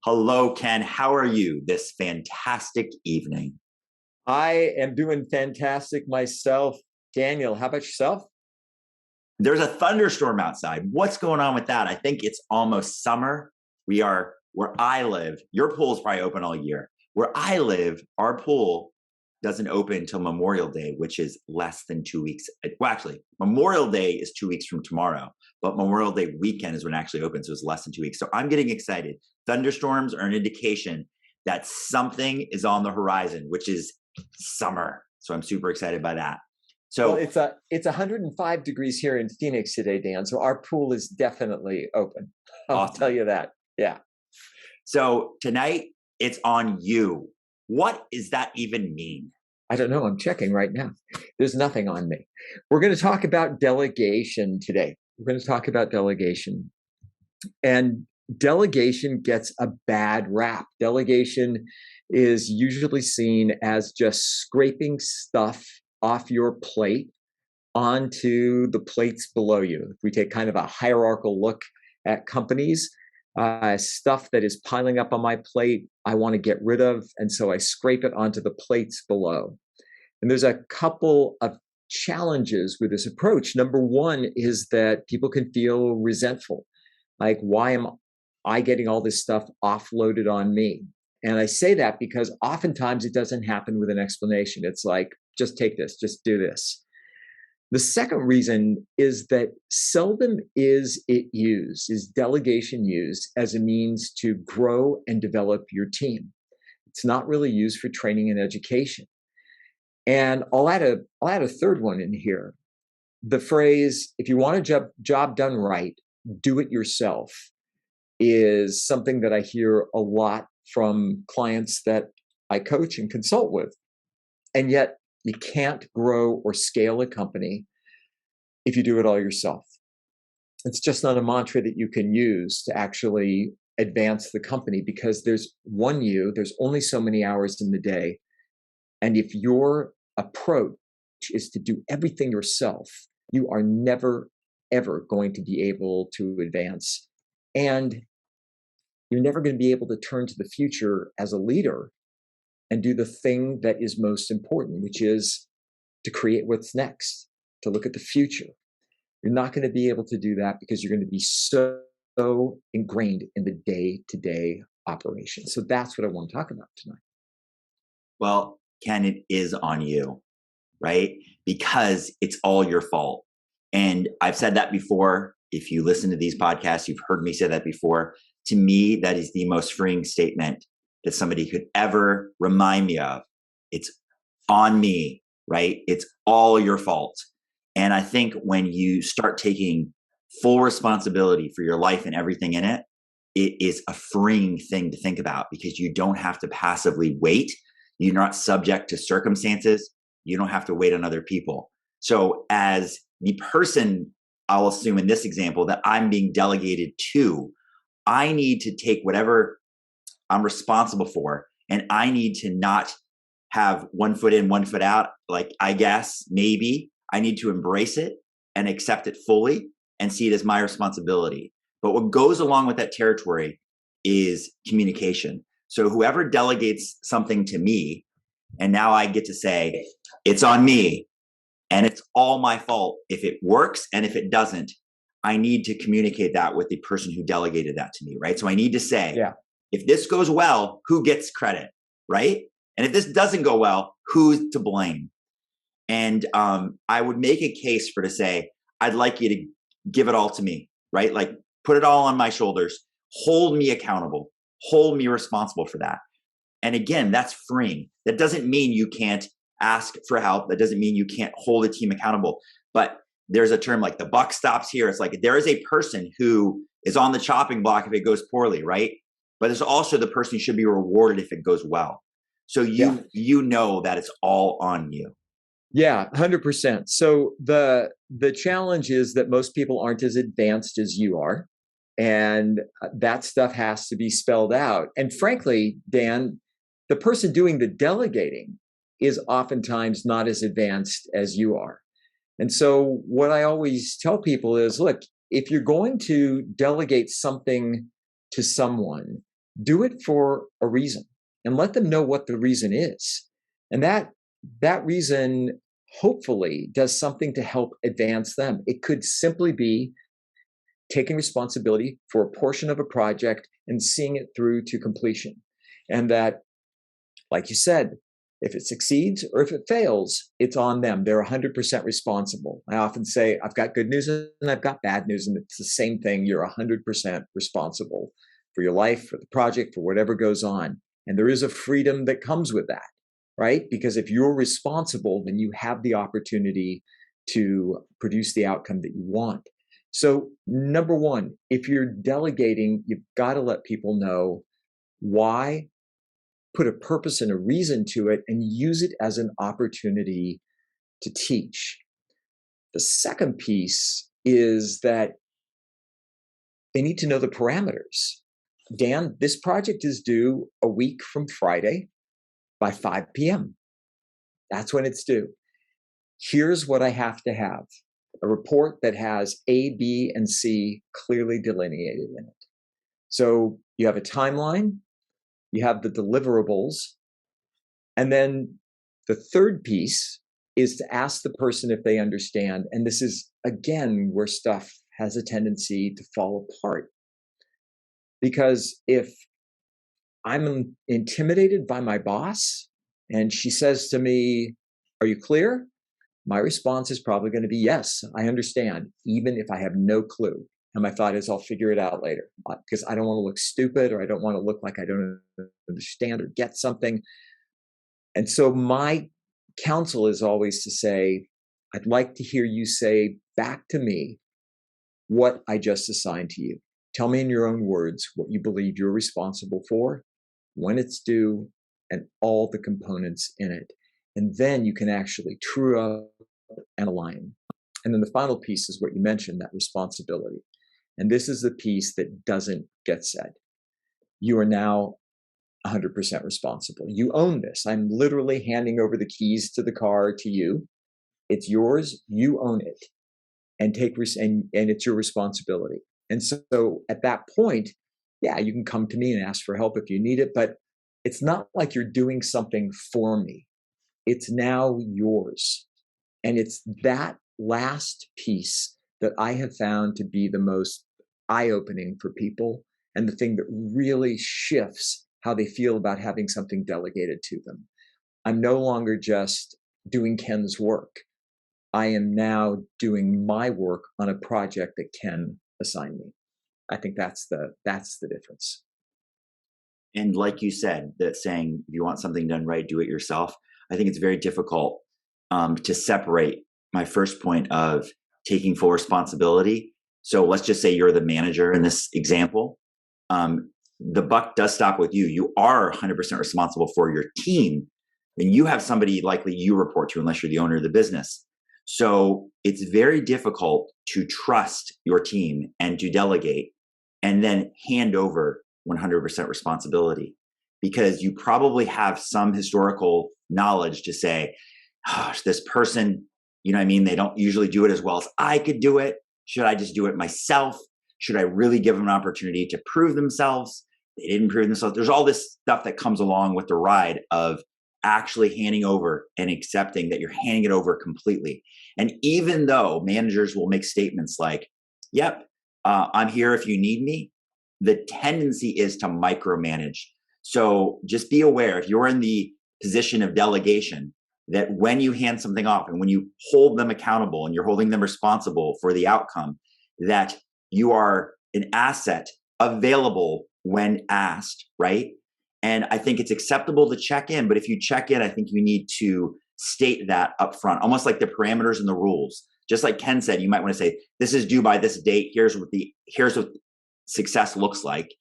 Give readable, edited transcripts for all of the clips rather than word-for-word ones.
Hello, Ken. How are you this fantastic evening? I am doing fantastic myself. Daniel, how about yourself? There's a thunderstorm outside. What's going on with that? I think it's almost summer. We are where I live. Your pool's probably open all year. Where I live, our pool doesn't open until Memorial Day, which is less than 2 weeks. Well, actually, Memorial Day is 2 weeks from tomorrow, but Memorial Day weekend is when it actually opens. So it's less than 2 weeks. So I'm getting excited. Thunderstorms are an indication that something is on the horizon, which is summer. So I'm super excited by that. Well, So it's 105 degrees here in Phoenix today, Dan. So our pool is definitely open. I'll tell awesome. you that. Yeah. So tonight it's on you. What does that even mean? I don't know. I'm checking right now. There's nothing on me. We're going to talk about delegation today. We're going to talk about delegation. And delegation gets a bad rap. Delegation is usually seen as just scraping stuff off your plate onto the plates below you. If we take kind of a hierarchical look at companies, stuff that is piling up on my plate, I want to get rid of. And so I scrape it onto the plates below. And there's a couple of challenges with this approach. Number one is that people can feel resentful. Like, why am I getting all this stuff offloaded on me? And I say that because oftentimes it doesn't happen with an explanation. It's like, just take this, just do this. The second reason is that seldom is delegation used as a means to grow and develop your team. It's not really used for training and education. And I'll add a third one in here. The phrase, if you want a job done right, do it yourself, is something that I hear a lot from clients that I coach and consult with. And yet you can't grow or scale a company if you do it all yourself. It's just not a mantra that you can use to actually advance the company, because there's only so many hours in the day. And if your approach is to do everything yourself, you are never, ever going to be able to advance. And you're never going to be able to turn to the future as a leader and do the thing that is most important, which is to create what's next, to look at the future. You're not going to be able to do that because you're going to be so ingrained in the day-to-day operation. So that's what I want to talk about tonight. Well, Ken, it is on you, right? Because it's all your fault. And I've said that before. If you listen to these podcasts, you've heard me say that before. To me, that is the most freeing statement that somebody could ever remind me of. It's on me, right? It's all your fault. And I think when you start taking full responsibility for your life and everything in it, it is a freeing thing to think about, because you don't have to passively wait. You're not subject to circumstances. You don't have to wait on other people. So as the person, I'll assume in this example, that I'm being delegated to, I need to take whatever I'm responsible for, and I need to not have one foot in, one foot out. Like, I guess maybe I need to embrace it and accept it fully and see it as my responsibility. But what goes along with that territory is communication. So whoever delegates something to me, and now I get to say, it's on me and it's all my fault if it works, and if it doesn't, I need to communicate that with the person who delegated that to me, right? So I need to say, Yeah. if this goes well, who gets credit, right? And if this doesn't go well, who's to blame? And I would make a case to say, I'd like you to give it all to me, right? Like, put it all on my shoulders, hold me accountable, hold me responsible for that. And again, that's freeing. That doesn't mean you can't ask for help. That doesn't mean you can't hold a team accountable. But there's a term like the buck stops here. It's like there is a person who is on the chopping block if it goes poorly, right? But there's also the person who should be rewarded if it goes well. So Yeah. you know that it's all on you. Yeah, 100%. So the challenge is that most people aren't as advanced as you are, and that stuff has to be spelled out. And frankly, Dan, the person doing the delegating is oftentimes not as advanced as you are. And so what I always tell people is, look, if you're going to delegate something to someone, Do it for a reason and let them know what the reason is. And that reason hopefully does something to help advance them. It could simply be taking responsibility for a portion of a project and seeing it through to completion. And that, like you said, if it succeeds or if it fails, it's on them. They're 100% responsible. I often say, I've got good news and I've got bad news, and it's the same thing. You're 100% responsible for your life, for the project, for whatever goes on. And there is a freedom that comes with that, right? Because if you're responsible, then you have the opportunity to produce the outcome that you want. So, number one, if you're delegating, you've got to let people know why, put a purpose and a reason to it, and use it as an opportunity to teach. The second piece is that they need to know the parameters. Dan, this project is due a week from Friday by 5 p.m. That's when it's due. Here's what I have to have: a report that has A, B, and C clearly delineated in it. So you have a timeline, you have the deliverables, and then the third piece is to ask the person if they understand. And this is, again, where stuff has a tendency to fall apart. Because if I'm intimidated by my boss and she says to me, "Are you clear?" my response is probably going to be, "Yes, I understand," even if I have no clue. And my thought is, I'll figure it out later, because I don't want to look stupid, or I don't want to look like I don't understand or get something. And so my counsel is always to say, I'd like to hear you say back to me what I just assigned to you. Tell me in your own words what you believe you're responsible for, when it's due, and all the components in it. And then you can actually true up and align. And then the final piece is what you mentioned, that responsibility. And this is the piece that doesn't get said. You are now 100% responsible. You own this. I'm literally handing over the keys to the car to you. It's yours. You own it, and and it's your responsibility. And so at that point, yeah, you can come to me and ask for help if you need it, but it's not like you're doing something for me. It's now yours. And it's that last piece that I have found to be the most eye-opening for people, and the thing that really shifts how they feel about having something delegated to them. I'm no longer just doing Ken's work. I am now doing my work on a project that Ken assigned me. I think that's the difference. And like you said, that saying, if you want something done right, do it yourself. I think it's very difficult to separate my first point of taking full responsibility. So let's just say you're the manager in this example. The buck does stop with you. You are 100% responsible for your team. Then you have somebody likely you report to, unless you're the owner of the business. So it's very difficult to trust your team and to delegate and then hand over 100% responsibility, because you probably have some historical knowledge to say, "Gosh, this person, you know what I mean? They don't usually do it as well as I could do it. Should I just do it myself? Should I really give them an opportunity to prove themselves? They didn't prove themselves." There's all this stuff that comes along with the ride of actually handing over and accepting that you're handing it over completely. And even though managers will make statements like, "Yep, I'm here if you need me," the tendency is to micromanage. So just be aware, if you're in the position of delegation, that when you hand something off and when you hold them accountable and you're holding them responsible for the outcome, that you are an asset available when asked, right? And I think it's acceptable to check in, but if you check in, I think you need to state that up front, almost like the parameters and the rules. Just like Ken said, you might want to say, "This is due by this date. Here's what success looks like."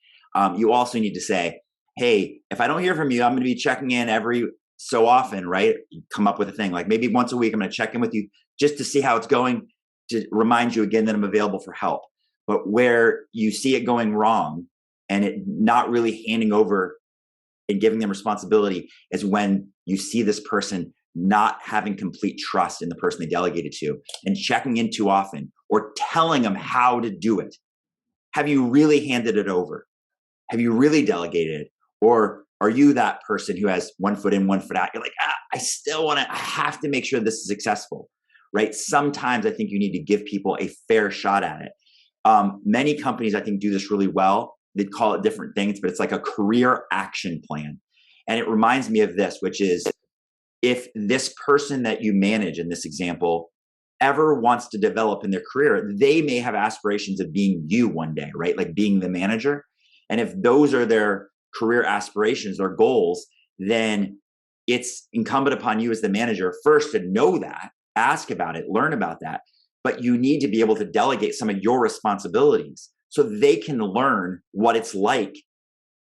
You also need to say, "Hey, if I don't hear from you, I'm going to be checking in every so often," right? You come up with a thing like, maybe once a week, I'm going to check in with you just to see how it's going, to remind you again that I'm available for help. But where you see it going wrong and it not really handing over and giving them responsibility is when you see this person not having complete trust in the person they delegated to and checking in too often or telling them how to do it. Have you really handed it over? have you really delegated? Or are you that person who has one foot in, one foot out? You're like, I have to make sure this is successful, right? Sometimes I think you need to give people a fair shot at it. Many companies, I think, do this really well. They call it different things, but it's like a career action plan. And it reminds me of this, which is if this person that you manage in this example ever wants to develop in their career, they may have aspirations of being you one day, right? Like being the manager. And if those are their career aspirations or goals, then it's incumbent upon you as the manager first to know that, ask about it, learn about that. But you need to be able to delegate some of your responsibilities so they can learn what it's like.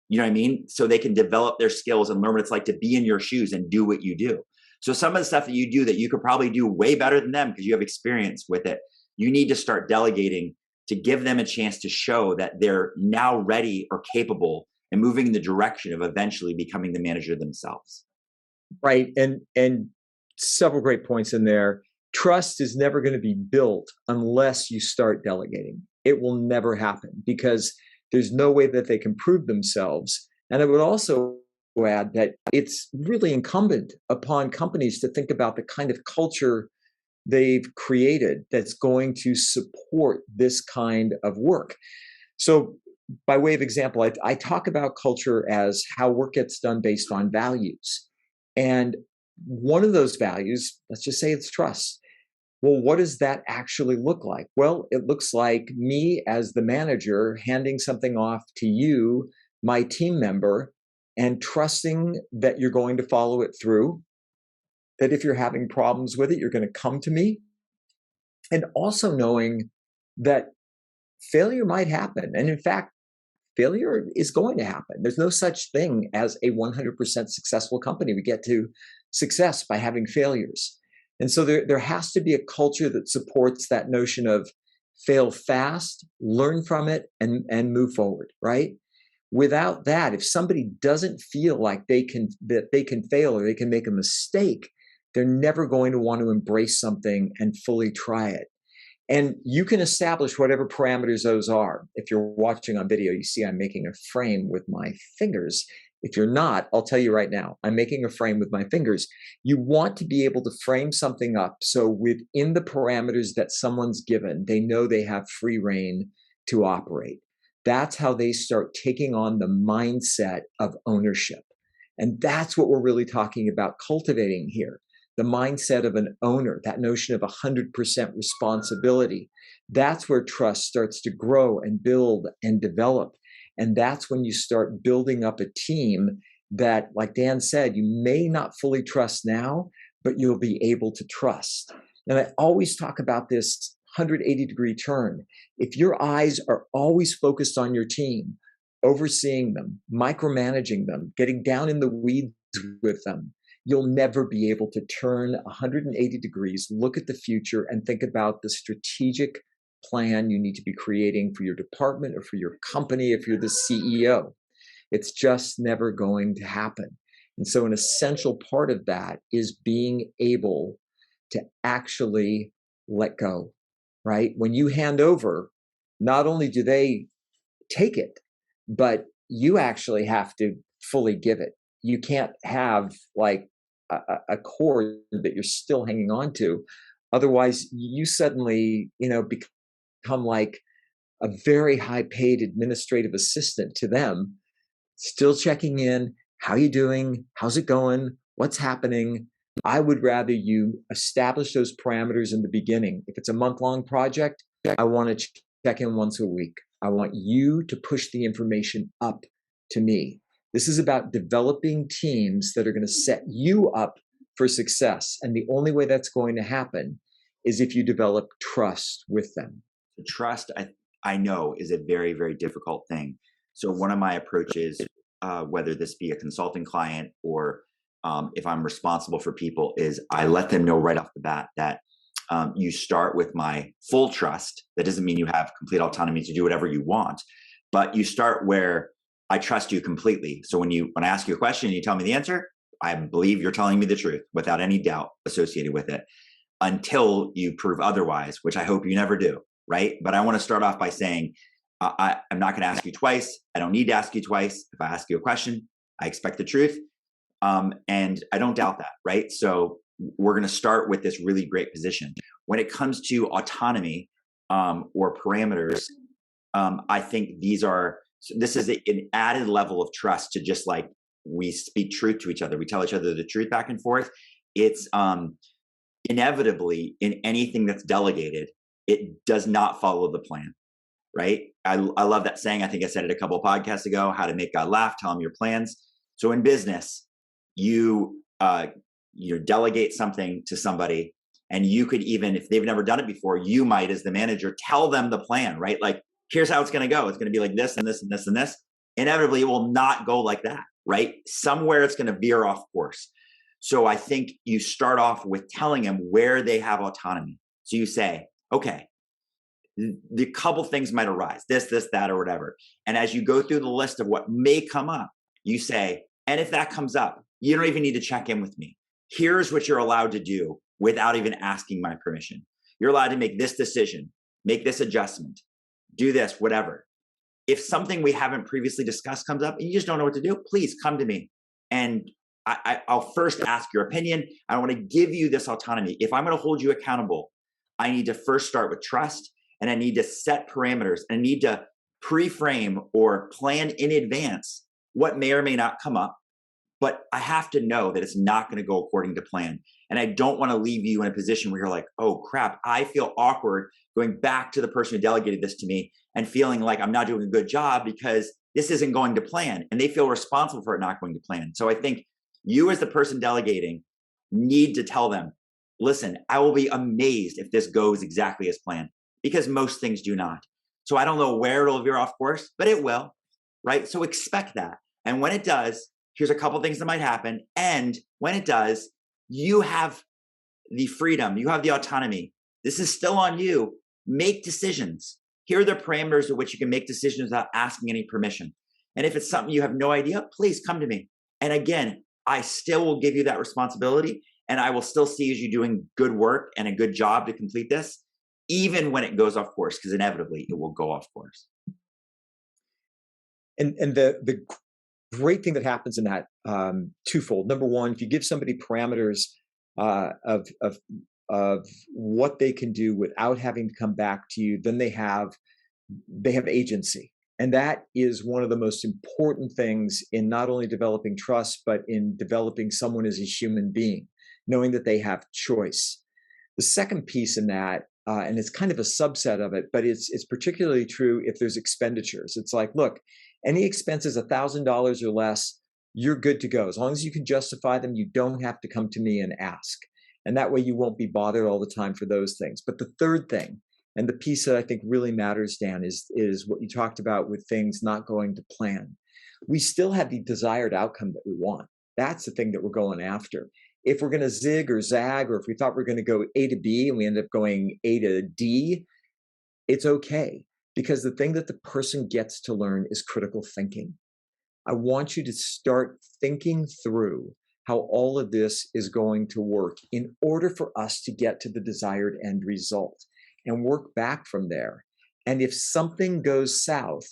You know what I mean? So they can develop their skills and learn what it's like to be in your shoes and do what you do. So some of the stuff that you do that you could probably do way better than them because you have experience with it, you need to start delegating to give them a chance to show that they're now ready or capable and moving in the direction of eventually becoming the manager themselves. Right. And several great points in there. Trust is never going to be built unless you start delegating. It will never happen because there's no way that they can prove themselves. And I would also add that it's really incumbent upon companies to think about the kind of culture they've created that's going to support this kind of work. So by way of example, I talk about culture as how work gets done based on values. And one of those values, let's just say it's trust. Well, what does that actually look like? Well, it looks like me as the manager handing something off to you, my team member, and trusting that you're going to follow it through, that if you're having problems with it, you're going to come to me, and also knowing that failure might happen. And in fact, failure is going to happen. There's no such thing as a 100% successful company. We get to success by having failures. And so there has to be a culture that supports that notion of fail fast, learn from it, and move forward, right? Without that, if somebody doesn't feel like they can fail or they can make a mistake, they're never going to want to embrace something and fully try it. And you can establish whatever parameters those are. If you're watching on video, you see I'm making a frame with my fingers. If you're not, I'll tell you right now, I'm making a frame with my fingers. You want to be able to frame something up so within the parameters that someone's given, they know they have free rein to operate. That's how they start taking on the mindset of ownership. And that's what we're really talking about cultivating here. The mindset of an owner, that notion of 100% responsibility. That's where trust starts to grow and build and develop. And that's when you start building up a team that, like Dan said, you may not fully trust now, but you'll be able to trust. And I always talk about this 180-degree turn. If your eyes are always focused on your team, overseeing them, micromanaging them, getting down in the weeds with them, you'll never be able to turn 180 degrees, look at the future, and think about the strategic plan you need to be creating for your department or for your company if you're the CEO. It's just never going to happen. And so an essential part of that is being able to actually let go, right? When you hand over, not only do they take it, but you actually have to fully give it. You can't have like a cord that you're still hanging on to. Otherwise, you suddenly, become like a very high paid administrative assistant to them, still checking in. How you doing? How's it going? What's happening? I would rather you establish those parameters in the beginning. If it's a month-long project, I want to check in once a week. I want you to push the information up to me. This is about developing teams that are going to set you up for success. And the only way that's going to happen is if you develop trust with them. Trust, I know, is a very, very difficult thing. So one of my approaches, whether this be a consulting client or if I'm responsible for people, is I let them know right off the bat that you start with my full trust. That doesn't mean you have complete autonomy to do whatever you want, but you start where I trust you completely. So when I ask you a question and you tell me the answer, I believe you're telling me the truth without any doubt associated with it, until you prove otherwise, which I hope you never do, right? But I want to start off by saying, I'm not going to ask you twice. I don't need to ask you twice. If I ask you a question, I expect the truth. And I don't doubt that, right? So we're going to start with this really great position. When it comes to autonomy or parameters, I think this is an added level of trust to just like we speak truth to each other. We tell each other the truth back and forth. It's inevitably in anything that's delegated, it does not follow the plan, right? I love that saying. I think I said it a couple of podcasts ago, how to make God laugh, tell him your plans. So in business, you delegate something to somebody, and you could, even if they've never done it before, you might, as the manager, tell them the plan, right? Like, here's how it's going to go. It's going to be like this and this and this and this. Inevitably, it will not go like that, right? Somewhere it's going to veer off course. So I think you start off with telling them where they have autonomy. So you say, okay, the couple things might arise, this, that, or whatever. And as you go through the list of what may come up, you say, and if that comes up, you don't even need to check in with me. Here's what you're allowed to do without even asking my permission. You're allowed to make this decision, make this adjustment, do this, whatever. If something we haven't previously discussed comes up and you just don't know what to do, please come to me. And I'll first ask your opinion. I want to give you this autonomy. If I'm going to hold you accountable, I need to first start with trust, and I need to set parameters, and I need to pre-frame or plan in advance what may or may not come up. But I have to know that it's not going to go according to plan. And I don't want to leave you in a position where you're like, oh crap, I feel awkward going back to the person who delegated this to me and feeling like I'm not doing a good job because this isn't going to plan. And they feel responsible for it not going to plan. So I think you, as the person delegating, need to tell them, listen, I will be amazed if this goes exactly as planned, because most things do not. So I don't know where it'll veer off course, but it will, right? So expect that. And when it does, here's a couple things that might happen. And when it does, you have the freedom, you have the autonomy. This is still on you. Make decisions. Here are the parameters at which you can make decisions without asking any permission. And if it's something you have no idea, please come to me. And again, I still will give you that responsibility, and I will still see as you doing good work and a good job to complete this, even when it goes off course, because inevitably it will go off course. And the great thing that happens in that, twofold. Number one, if you give somebody parameters of what they can do without having to come back to you, then they have agency. And that is one of the most important things in not only developing trust, but in developing someone as a human being, knowing that they have choice. The second piece in that, and it's kind of a subset of it, but it's particularly true if there's expenditures. It's like, look, any expenses $1,000 or less, you're good to go. As long as you can justify them, you don't have to come to me and ask. And that way you won't be bothered all the time for those things. But the third thing, and the piece that I think really matters, Dan, is what you talked about with things not going to plan. We still have the desired outcome that we want. That's the thing that we're going after. If we're going to zig or zag, or if we thought we are going to go A to B and we end up going A to D, it's okay. Because the thing that the person gets to learn is critical thinking. I want you to start thinking through how all of this is going to work in order for us to get to the desired end result, and work back from there. And if something goes south,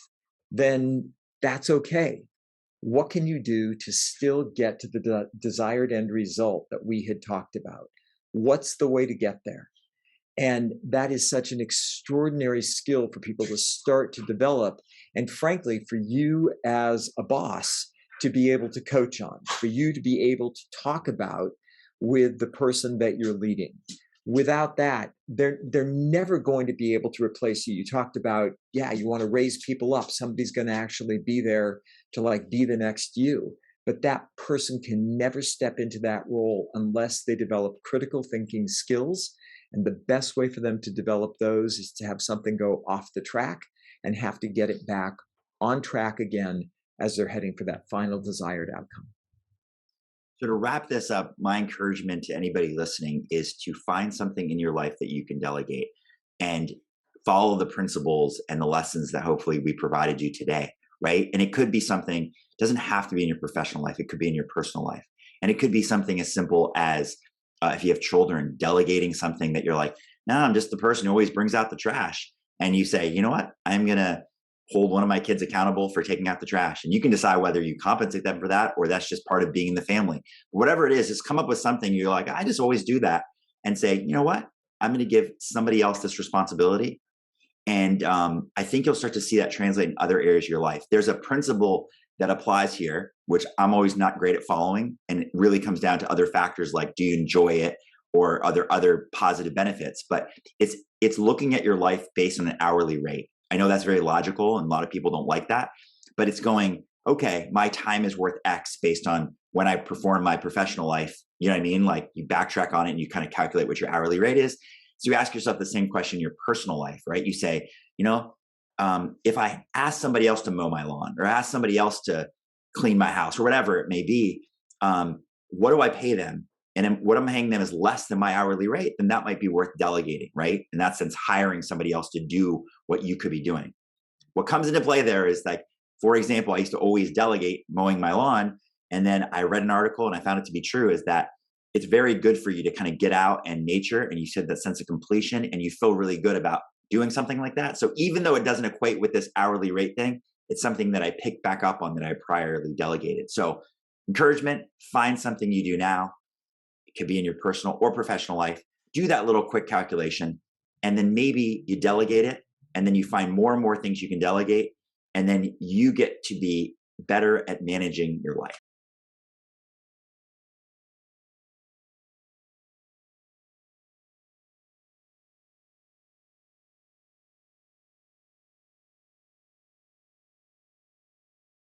then that's okay. What can you do to still get to the desired end result that we had talked about? What's the way to get there? And that is such an extraordinary skill for people to start to develop. And frankly, for you as a boss to be able to coach on, for you to be able to talk about with the person that you're leading. Without that, they're never going to be able to replace you. You talked about, you want to raise people up. Somebody's going to actually be there to like be the next you. But that person can never step into that role unless they develop critical thinking skills. And the best way for them to develop those is to have something go off the track and have to get it back on track again as they're heading for that final desired outcome. So to wrap this up, my encouragement to anybody listening is to find something in your life that you can delegate and follow the principles and the lessons that hopefully we provided you today, right? And it could be something, doesn't have to be in your professional life. It could be in your personal life. And it could be something as simple as if you have children, delegating something that you're like, no, I'm just the person who always brings out the trash. And you say, you know what? I'm going to hold one of my kids accountable for taking out the trash. And you can decide whether you compensate them for that or that's just part of being in the family. Whatever it is, just come up with something you're like, I just always do that, and say, you know what? I'm going to give somebody else this responsibility. And I think you'll start to see that translate in other areas of your life. There's a principle that applies here, which I'm always not great at following. And it really comes down to other factors like, do you enjoy it, or other positive benefits? But it's looking at your life based on an hourly rate. I know that's very logical and a lot of people don't like that, but it's going, okay, my time is worth X based on when I perform my professional life. You know what I mean? Like, you backtrack on it and you kind of calculate what your hourly rate is. So you ask yourself the same question in your personal life, right? You say, if I ask somebody else to mow my lawn, or ask somebody else to clean my house, or whatever it may be, what do I pay them? And what I'm paying them is less than my hourly rate, then that might be worth delegating, right? In that sense, hiring somebody else to do what you could be doing. What comes into play there is, like, for example, I used to always delegate mowing my lawn. And then I read an article and I found it to be true, is that it's very good for you to kind of get out and nature. And you said that sense of completion, and you feel really good about doing something like that. So even though it doesn't equate with this hourly rate thing, it's something that I picked back up on that I priorly delegated. So encouragement, find something you do now. It could be in your personal or professional life. Do that little quick calculation, and then maybe you delegate it, and then you find more and more things you can delegate, and then you get to be better at managing your life.